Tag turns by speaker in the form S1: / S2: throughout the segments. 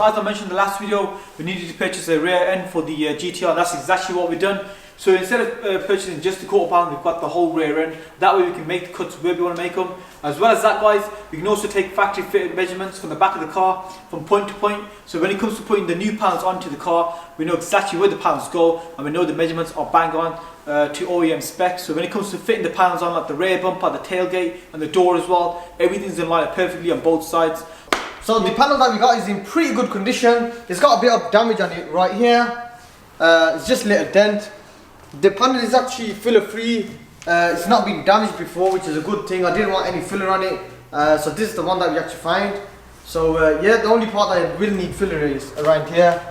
S1: So as I mentioned in the last video, we needed to purchase a rear end for the GTR, and that's exactly what we've done. So instead of purchasing just the quarter panel, we've got the whole rear end. That way we can make the cuts where we want to make them. As well as that, guys, we can also take factory fitted measurements from the back of the car from point to point. So when it comes to putting the new panels onto the car, we know exactly where the panels go, and we know the measurements are bang on to OEM specs. So when it comes to fitting the panels on, like the rear bumper, the tailgate and the door as well, everything's in line perfectly on both sides.
S2: So the panel that we got is in pretty good condition. It's got a bit of damage on it right here. It's just a little dent. The panel is actually filler free. It's not been damaged before, which is a good thing. I didn't want any filler on it, so this is the one that we actually find. So yeah, the only part that will need filler is around here.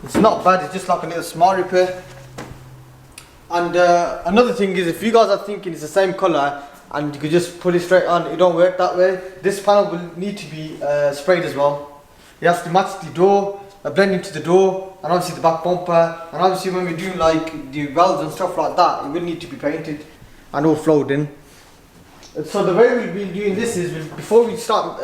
S2: It's not bad, it's just like a little small repair. And another thing is, if you guys are thinking it's the same colour and you could just put it straight on, it don't work that way. This panel will need to be sprayed as well. It has to match the door, blend into the door, and obviously the back bumper, and obviously when we do like the welds and stuff like that, it will need to be painted and all flowed in. So the way we'll be doing this is, before we start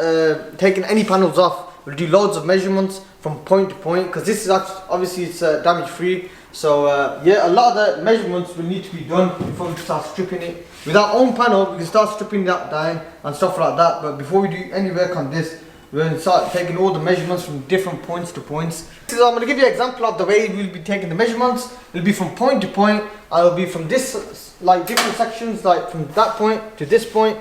S2: taking any panels off, we'll do loads of measurements from point to point, because this is actually, obviously it's damage free. So yeah, a lot of the measurements will need to be done before we start stripping it. With our own panel, we can start stripping that down and stuff like that, but before we do any work on this, we're going to start taking all the measurements from different points to points. So I'm going to give you an example of the way we'll be taking the measurements. It'll be from point to point, and it'll be from this, like different sections, like from that point to this point,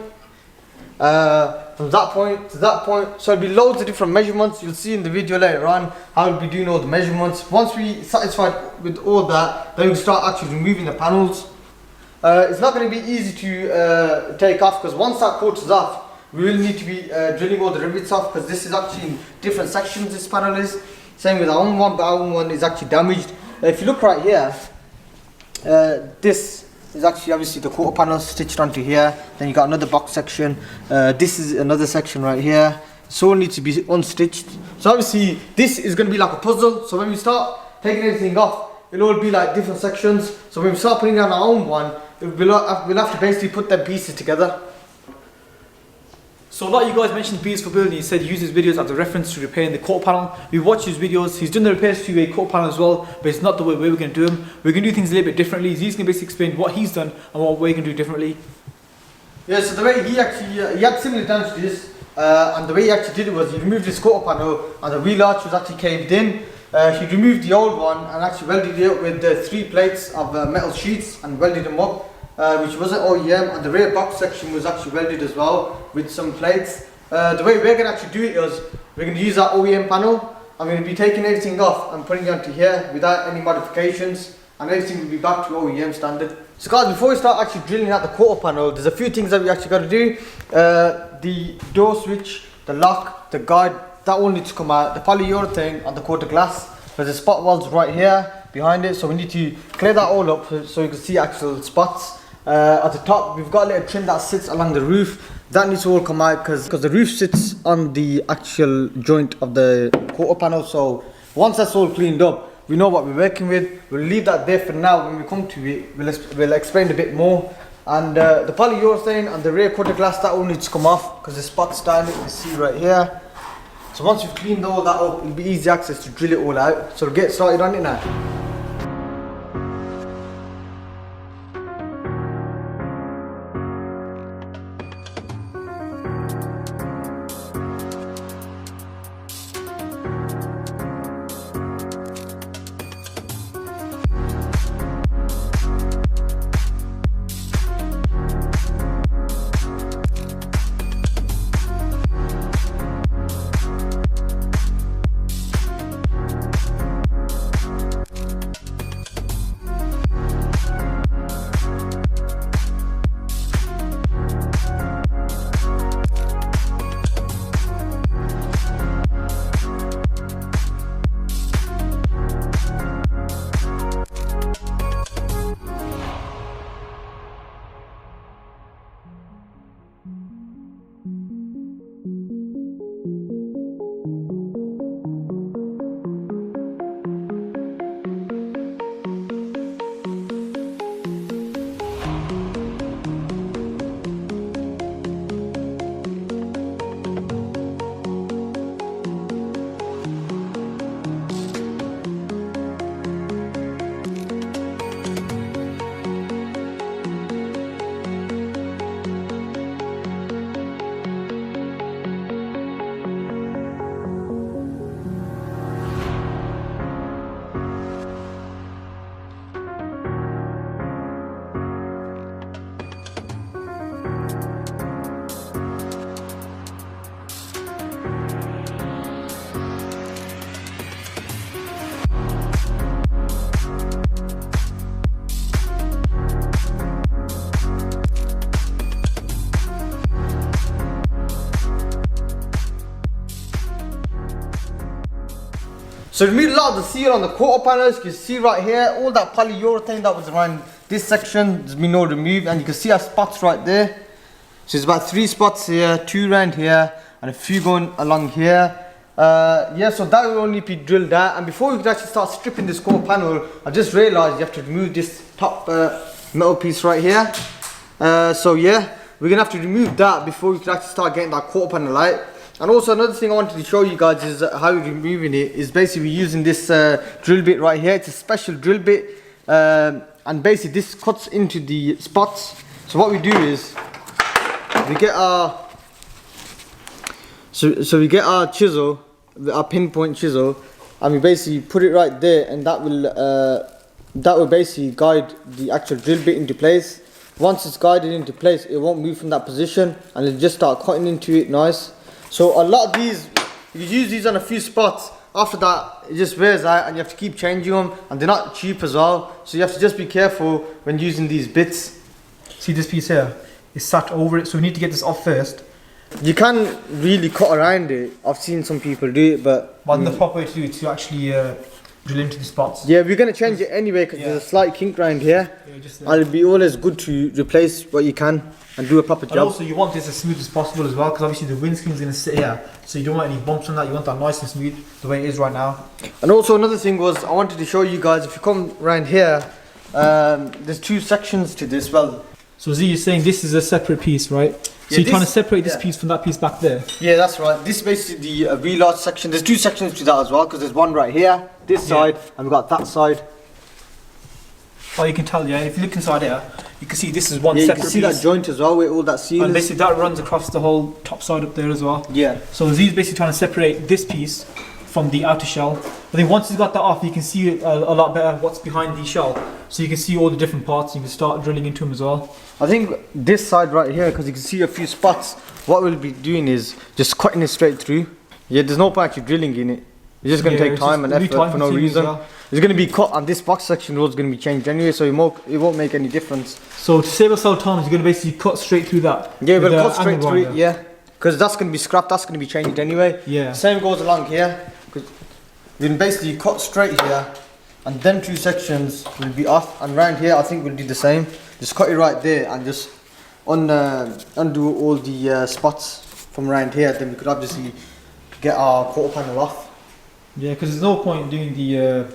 S2: from that point to that point. So it'll be loads of different measurements. You'll see in the video later on how we'll be doing all the measurements. Once we're satisfied with all that, then we'll start actually removing the panels. It's not going to be easy to take off, because once that coat is off, we will need to be drilling all the rivets off, because this is actually in different sections, this panel is. Same with our own one, but our own one is actually damaged. If you look right here, this is actually obviously the quarter panel stitched onto here. Then you got another box section. This is another section right here. So it needs to be unstitched. So obviously this is going to be like a puzzle. So when we start taking everything off, it'll all be like different sections. So when we start putting on our own one, we'll have to basically put them pieces together.
S1: So a lot of you guys mentioned Bees for Building. He said use his videos as a reference to repairing the quarter panel. We watched his videos. He's done the repairs to a quarter panel as well, but it's not the way we're going to do them. We're going to do things a little bit differently. He's going to basically explain what he's done and what we're going to do differently.
S2: Yeah, so the way he actually, he had similar damage to this, and the way he actually did it was he removed this quarter panel and the wheel arch was actually caved in. He removed the old one and actually welded it up with 3 plates of metal sheets and welded them up. Which wasn't OEM, and the rear box section was actually welded as well with some plates. The way we're going to actually do it is, we're going to use our OEM panel. I'm going to be taking everything off and putting it onto here without any modifications, and everything will be back to OEM standard. So guys, before we start actually drilling out the quarter panel, there's a few things that we actually got to do. The door switch, the lock, the guide, that all needs to come out. The polyurethane and the quarter glass. There's the spot welds right here behind it, so we need to clear that all up so you can see actual spots. At the top, we've got a little trim that sits along the roof. That needs to all come out because the roof sits on the actual joint of the quarter panel. So once that's all cleaned up, we know what we're working with. We'll leave that there for now. When we come to it, we'll explain a bit more. And the polyurethane and the rear quarter glass, that all needs to come off because the spots down it, you see right here. So once we've cleaned all that up, it'll be easy access to drill it all out. So we'll get started on it now. So remove a lot of the seal on the quarter panels. You can see right here, all that polyurethane that was around this section, there's been no remove, and you can see our spots right there. So there's about 3 spots here, 2 around here, and a few going along here. Yeah, so that will only be drilled out. And before we could actually start stripping this quarter panel, I just realised you have to remove this top metal piece right here. So yeah, we're gonna have to remove that before we could actually start getting that quarter panel out. And also another thing I wanted to show you guys is how we're removing it is basically using this drill bit right here. It's a special drill bit, and basically this cuts into the spots. So what we do is we get our we get our chisel, our pinpoint chisel, and we basically put it right there, and that will basically guide the actual drill bit into place. Once it's guided into place, it won't move from that position, and it'll just start cutting into it nice. So a lot of these, you use these on a few spots. After that, it just wears out, and you have to keep changing them, and they're not cheap as well. So you have to just be careful when using these bits.
S1: See this piece here? It's sat over it, so we need to get this off first.
S2: You can really cut around it. I've seen some people do it, but
S1: the proper way to do it is to actually drill into the spots.
S2: Yeah, we're going to change it anyway because there's a slight kink around here. And it'll be always good to replace what you can and do a proper job.
S1: And also you want this as smooth as possible as well, because obviously the windscreen's going to sit here, so you don't want any bumps on that. You want that nice and smooth the way it is right now.
S2: And also another thing was, I wanted to show you guys, if you come around here, there's 2 sections to this. Well,
S1: so Z, you're saying this is a separate piece, right? So you're trying to separate this piece from that piece back there?
S2: Yeah, that's right. This is basically the wheel arch section. There's 2 sections to that as well, because there's one right here, this side, and we've got that side.
S1: Oh, you can tell, yeah, if you look inside here, you can see this is one separate piece.
S2: You can see that joint as well, with all that seal.
S1: And basically that runs across the whole top side up there as well.
S2: Yeah.
S1: So Z is basically trying to separate this piece from the outer shell. I think once he's got that off, you can see a lot better what's behind the shell. So you can see all the different parts, you can start drilling into them as well.
S2: I think this side right here, because you can see a few spots, what we'll be doing is just cutting it straight through. Yeah, there's no point actually drilling in it. It's just going to take time and effort for no reason. It's going to be cut, and this box section was going to be changed anyway, so it won't make any difference.
S1: So to save us all time, you're going to basically cut straight through that?
S2: Yeah, we'll cut straight through it, yeah. Because that's going to be scrapped, that's going to be changed anyway.
S1: Yeah.
S2: Same goes along here. We can basically cut straight here, and them 2 sections will be off, and round here I think we'll do the same. Just cut it right there and just undo all the spots from around here, then we could obviously get our quarter panel off.
S1: Yeah, because there's no point in doing the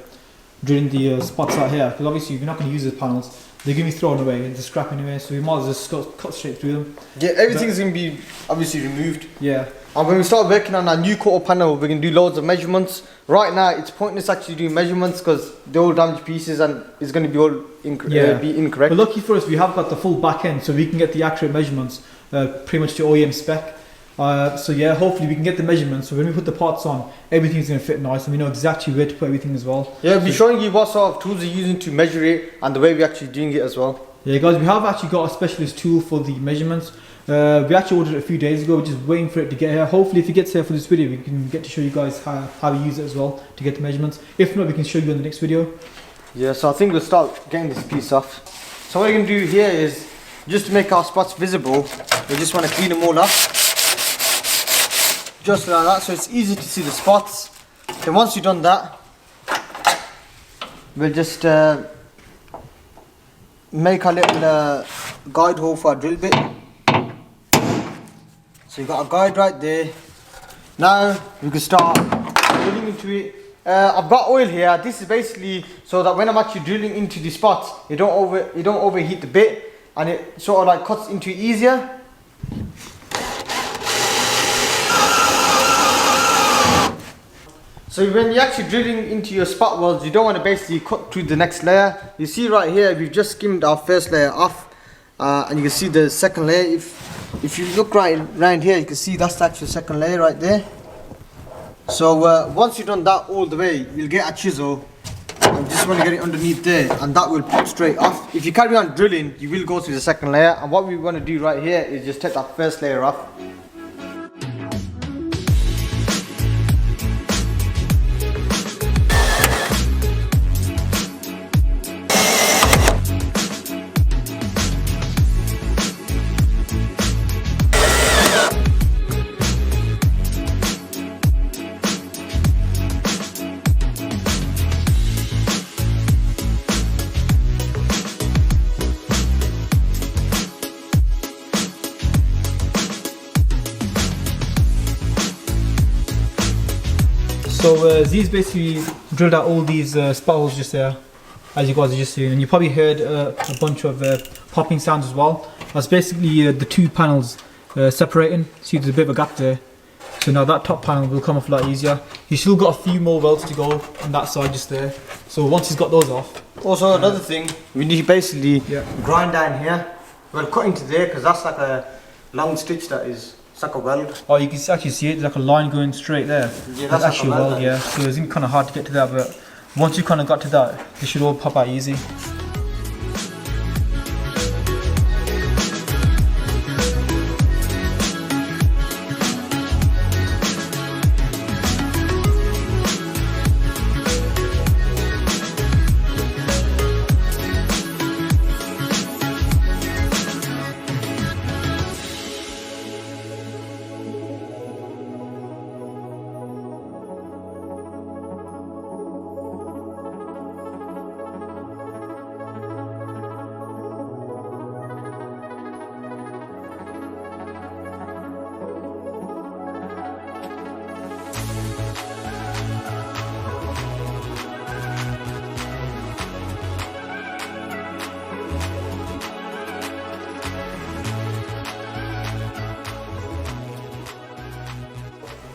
S1: drilling the spots out here, because obviously if you're not going to use the panels, they're going to be thrown away and just scrap anyway, so we might as well just cut straight through them.
S2: Yeah, everything's going to be obviously removed.
S1: Yeah.
S2: And when we start working on our new quarter panel, we're going to do loads of measurements. Right now, it's pointless actually doing measurements because they're all damaged pieces and it's going to be all be incorrect.
S1: But lucky for us, we have got the full back end, so we can get the accurate measurements, pretty much to OEM spec. So yeah, hopefully we can get the measurements, so when we put the parts on, everything's going to fit nice, and we know exactly where to put everything as well.
S2: Yeah, we'll be showing you what sort of tools we're using to measure it and the way we're actually doing it as well.
S1: Yeah guys, we have actually got a specialist tool for the measurements. We actually ordered it a few days ago, we're just waiting for it to get here. Hopefully if it gets here for this video, we can get to show you guys how we use it as well to get the measurements. If not, we can show you in the next video. Yeah,
S2: so I think we'll start getting this piece off. So what we're going to do here is, just to make our spots visible, we just want to clean them all up. Just like that, so it's easy to see the spots. Then once you've done that, we'll just make a little guide hole for our drill bit. So you've got a guide right there. Now we can start drilling into it. I've got oil here. This is basically so that when I'm actually drilling into the spots, you don't overheat the bit, and it sort of like cuts into it easier. So when you're actually drilling into your spot welds, you don't want to basically cut through the next layer. You see right here, we've just skimmed our first layer off, and you can see the second layer. If you look right around here, you can see that's the actual second layer right there. So once you've done that all the way, you'll get a chisel. And just want to get it underneath there, and that will pop straight off. If you carry on drilling, you will go through the second layer, and what we want to do right here is just take that first layer off.
S1: So Z's basically drilled out all these spot holes just there, as you guys are just seeing, and you probably heard a bunch of popping sounds as well. That's basically the two panels separating. See, there's a bit of a gap there. So now that top panel will come off a lot easier. He's still got a few more welds to go on that side just there. So once he's got those off.
S2: Also another thing, we need to basically grind down here. We'll cut into there because that's like a long stitch that is, it's like a weld.
S1: Oh, you can actually see it, there's like a line going straight there.
S2: Yeah,
S1: that's
S2: like
S1: actually a weld, yeah. So it's kind of hard to get to that, but once you kind of got to that, it should all pop out easy.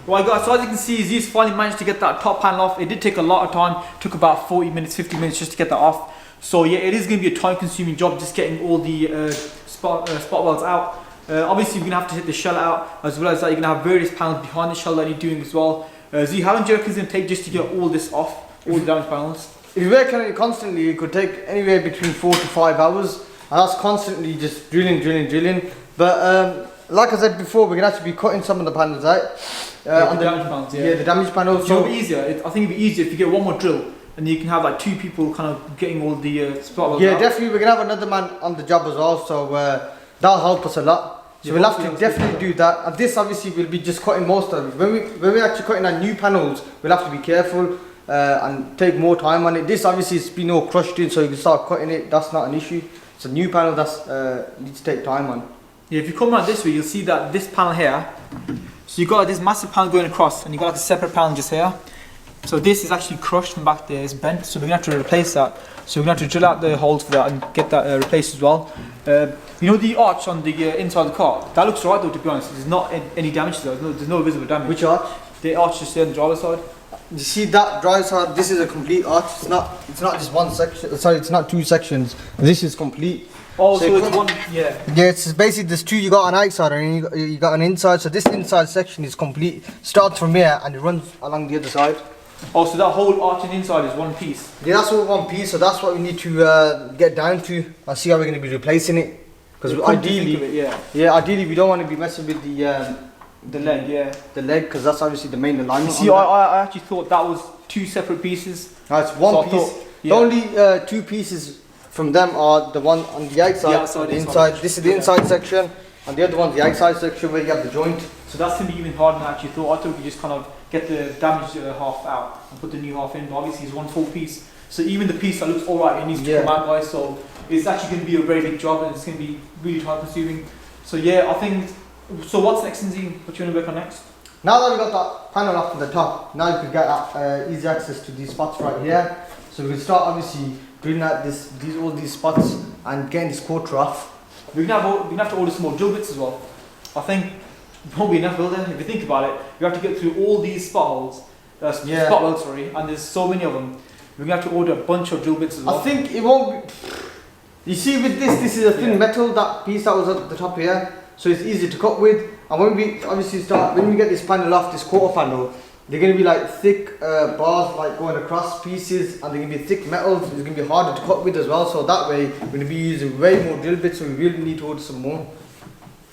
S1: Right guys, so as you can see, Z's finally managed to get that top panel off. It did take a lot of time, took about 40 minutes, 50 minutes just to get that off. So yeah, it is going to be a time consuming job just getting all the spot welds out. Obviously we're going to have to hit the shell out, as well as that you're going to have various panels behind the shell that you're doing as well. Z, how long do you reckon it's going to take just to get all this off, all the damaged panels?
S2: If you work on it constantly, it could take anywhere between 4 to 5 hours. And that's constantly just drilling. But like I said before, we're going to actually be cutting some of the panels out.
S1: The damaged panels, yeah.
S2: Yeah, the damaged panels.
S1: So it'll be easier. I think it'd be easier if you get one more drill and you can have like 2 people kind of getting all the spot welds out.
S2: Yeah, definitely. We're going to have another man on the job as well, so that'll help us a lot. So we'll have to definitely do that. And this obviously we'll be just cutting most of it. When we're actually cutting our new panels, we'll have to be careful and take more time on it. This obviously has been all crushed in, so you can start cutting it. That's not an issue. It's a new panel that's needs to take time on.
S1: Yeah, if you come around this way, you'll see that this panel here. So you've got like this massive panel going across, and you've got like a separate panel just here. So this is actually crushed from back there, it's bent, so we're going to have to replace that. So we're going to have to drill out the holes for that and get that replaced as well. You know the arch on the inside of the car? That looks right though, to be honest. There's not any damage to that, there's no visible damage.
S2: Which arch?
S1: The arch just there on the driver's side.
S2: You see that driver's side, this is a complete arch. It's not just one section, sorry, it's not 2 sections. This is complete.
S1: Oh, so it's one, yeah.
S2: Yeah, it's basically there's 2, you got an outside and you got an inside. So this inside section is complete, starts from here and it runs along the other side.
S1: Oh, so that whole arch and inside is one piece?
S2: Yeah, that's all one piece, so that's what we need to get down to and see how we're going to be replacing it. Because ideally, ideally we don't want to be messing with the
S1: leg, yeah.
S2: The leg, because that's obviously the main alignment.
S1: See, I actually thought that was 2 separate pieces.
S2: No, it's one piece. The only 2 pieces from them are the one on the outside, the inside. This is the inside section, and the other one's the outside section where you have the joint.
S1: So that's going to be even harder than I actually thought. I thought we could just kind of get the damaged half out and put the new half in, but obviously it's one full piece. So even the piece that looks alright, it needs to come out, guys. So it's actually going to be a very big job, and it's going to be really time consuming. So yeah, I think, so what's next, Zee? What do you want to work on next?
S2: Now that we got that panel off from the top, now you can get easy access to these spots right here. So we can start obviously drilling out all these spots and getting this quarter off.
S1: We're gonna have to order some more drill bits as well. I think it won't be enough, will there? If you think about it, you have to get through all these spot holes, spot welds, sorry, and there's so many of them. We're gonna have to order a bunch of drill bits as well.
S2: I think it won't be. You see, with this is a thin metal, that piece that was at the top here, so it's easy to cut with. And when we obviously when we get this panel off, this quarter panel, they're going to be like thick bars like going across pieces, and they're going to be thick metals. It's going to be harder to cut with as well, so that way we're going to be using way more drill bits, so we really need to order some more.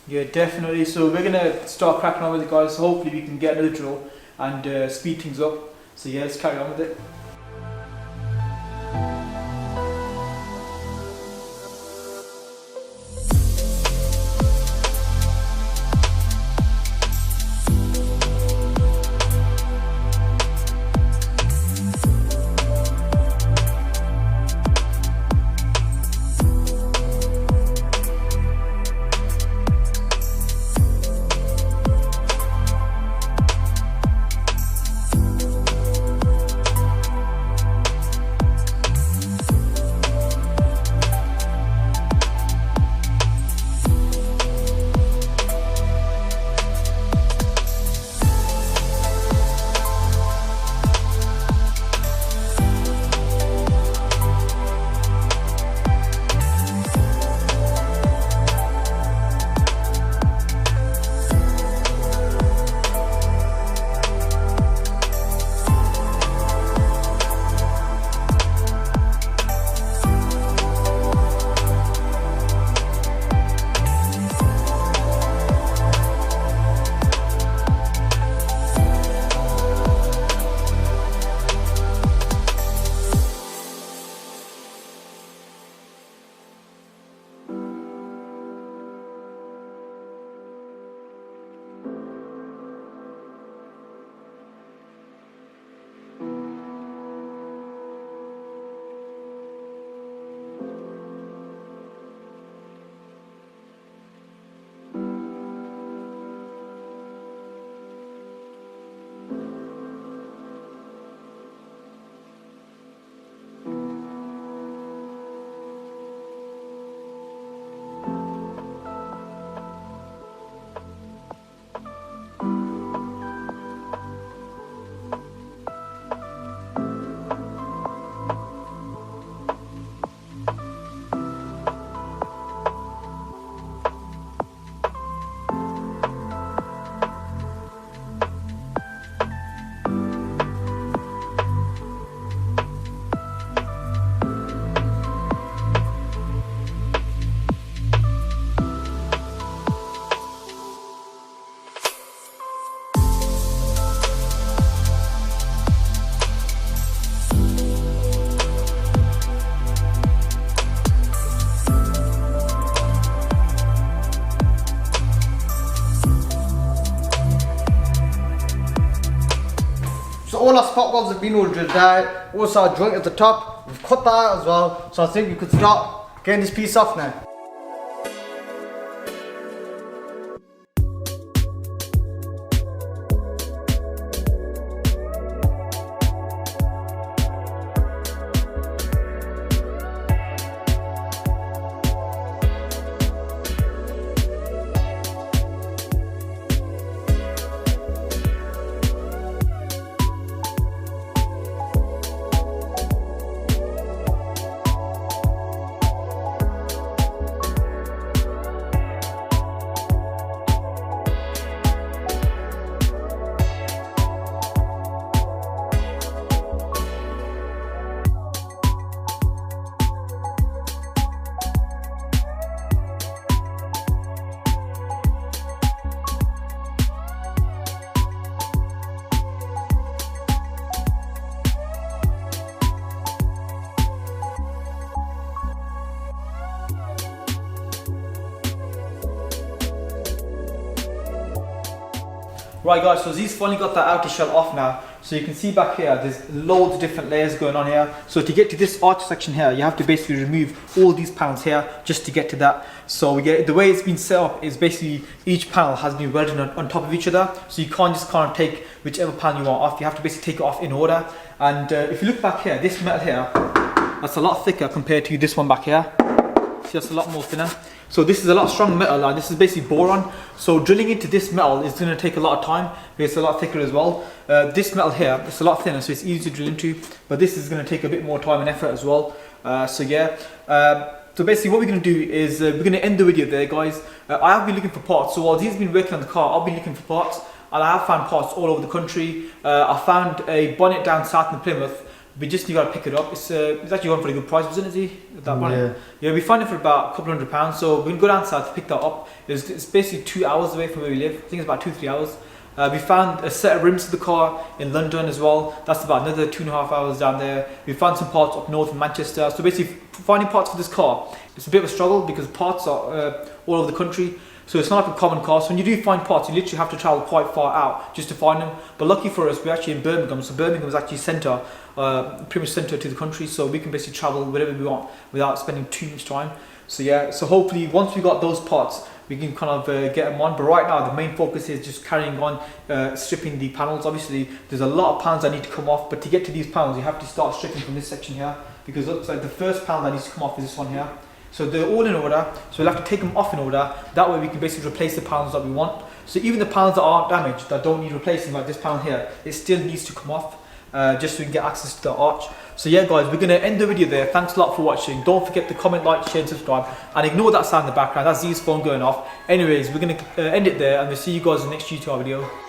S1: Yeah, definitely. So we're going to start cracking on with it, guys. So hopefully we can get another drill and speed things up. So yeah, let's carry on with it.
S2: all our spot welds have been all drilled out. Also our joint at the top, we've cut that out as well. So I think we could start getting this piece off now.
S1: Right guys, so Z's finally got that outer shell off now. So you can see back here, there's loads of different layers going on here. So to get to this arch section here, you have to basically remove all these panels here just to get to that. So we get the way it's been set up is basically each panel has been welded on top of each other. So you can't just kind of take whichever panel you want off. You have to basically take it off in order. And if you look back here, this metal here, that's a lot thicker compared to this one back here. See, that's a lot more thinner. So this is a lot stronger metal, and this is basically boron. So drilling into this metal is going to take a lot of time, but it's a lot thicker as well. This metal here, it's a lot thinner, so it's easy to drill into, but this is going to take a bit more time and effort as well. So yeah, so basically what we're going to do is we're going to end the video there, guys. I have been looking for parts, so while he's been working on the car, I've been looking for parts, and I have found parts all over the country. I found a bonnet down south in Plymouth. We just got to pick it up. It's actually going for a good price, wasn't it? That bonnet. Yeah, we found it for about a couple £100. So we can go down south to pick that up. It's basically 2 hours away from where we live. I think it's about 2-3 hours. We found a set of rims for the car in London as well. That's about another 2.5 hours down there. We found some parts up north in Manchester. So basically, finding parts for this car, it's a bit of a struggle because parts are all over the country. So it's not like a common car. So when you do find parts, you literally have to travel quite far out just to find them. But lucky for us, we're actually in Birmingham. So Birmingham is actually centre, pretty much centre to the country. So we can basically travel wherever we want without spending too much time. So yeah, so hopefully once we got those parts, we can kind of get them on. But right now, the main focus is just carrying on stripping the panels. Obviously, there's a lot of panels that need to come off. But to get to these panels, you have to start stripping from this section here. Because it looks like the first panel that needs to come off is this one here. So they're all in order, so we'll have to take them off in order. That way we can basically replace the panels that we want. So even the panels that are damaged, that don't need replacing, like this panel here, it still needs to come off, just so we can get access to the arch. So yeah guys, we're going to end the video there. Thanks a lot for watching. Don't forget to comment, like, share and subscribe. And ignore that sound in the background, that's Z's phone going off. Anyways, we're going to end it there, and we'll see you guys in the next tutorial video.